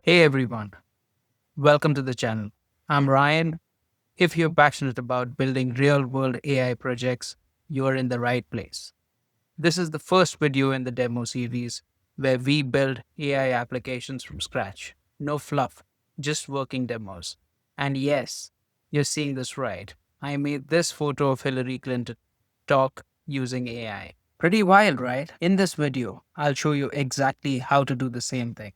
Hey everyone, welcome to the channel. I'm Ryan. If you're passionate about building real world AI projects, you're in the right place. This is the first video in the demo series where we build AI applications from scratch. No fluff, just working demos. And yes, you're seeing this right. I made this photo of Hillary Clinton talk using AI. Pretty wild, right? In this video, I'll show you exactly how to do the same thing.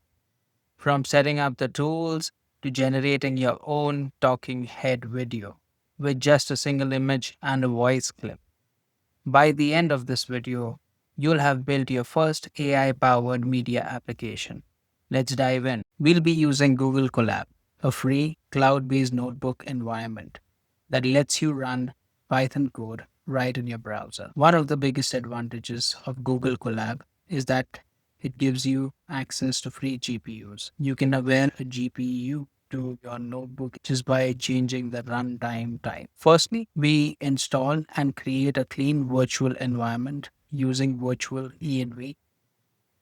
From setting up the tools to generating your own talking head video with just a single image and a voice clip. By the end of this video, you'll have built your first AI powered media application. Let's dive in. We'll be using Google Colab, a free cloud based notebook environment that lets you run Python code right in your browser. One of the biggest advantages of Google Colab is that it gives you access to free GPUs. You can avail a GPU to your notebook just by changing the runtime type. Firstly, we install and create a clean virtual environment using virtualenv.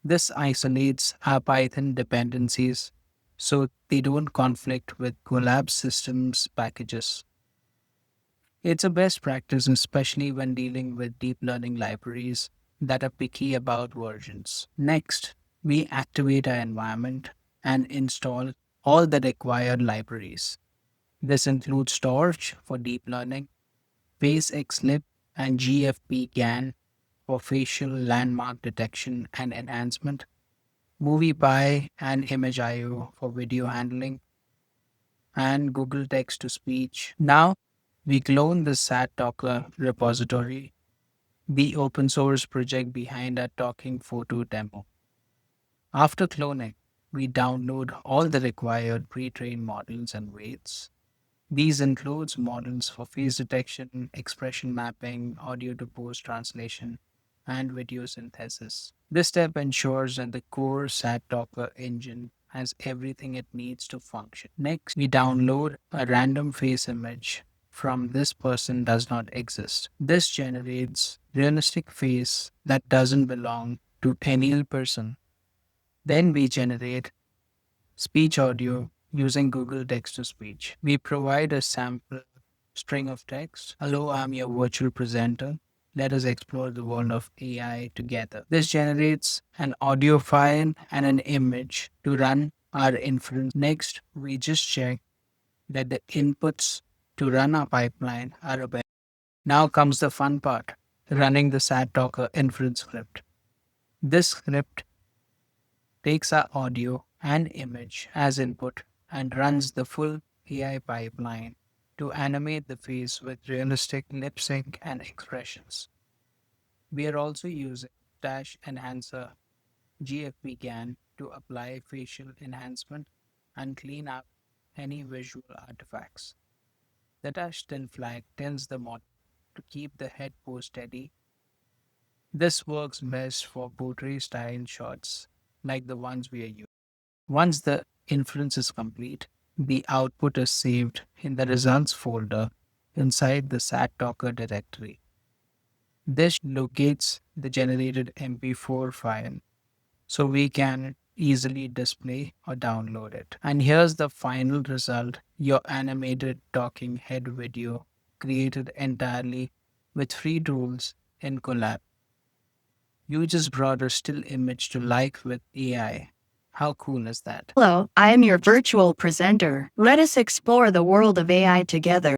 This isolates our Python dependencies so they don't conflict with Colab systems packages. It's a best practice, especially when dealing with deep learning libraries that are picky about versions. Next, we activate our environment and install all the required libraries. This includes storage for deep learning, FaceXLib, and GFPGAN for facial landmark detection and enhancement, MoviePy and ImageIO for video handling, and Google Text to Speech. Now, we clone the SadTalker repository, the open source project behind our talking photo demo. After cloning, we download all the required pre-trained models and weights. These includes models for face detection, expression mapping, audio to post translation, and video synthesis. This step ensures that the core SadTalker engine has everything it needs to function. Next, we download a random face image from this person does not exist. This generates realistic face that doesn't belong to any real person. Then we generate speech audio using Google Text to Speech. We provide a sample string of text. Hello, I'm your virtual presenter. Let us explore the world of AI together. This generates an audio file and an image to run our inference. Next, we just check that the inputs to run our pipeline are available. Now comes the fun part, running the SadTalker inference script. This script takes our audio and image as input and runs the full AI pipeline to animate the face with realistic lip sync and expressions. We are also using Dash Enhancer GFPGAN to apply facial enhancement and clean up any visual artifacts. The dash thin flag tells the model to keep the head pose steady. This works best for portrait style shots like the ones we are using. Once the inference is complete, the output is saved in the results folder inside the SadTalker directory. This locates the generated MP4 file so we can easily display or download it. And here's the final result, your animated talking head video created entirely with free tools in Colab. You just brought a still image to life with AI. How cool is that? Hello, I am your virtual presenter. Let us explore the world of AI together.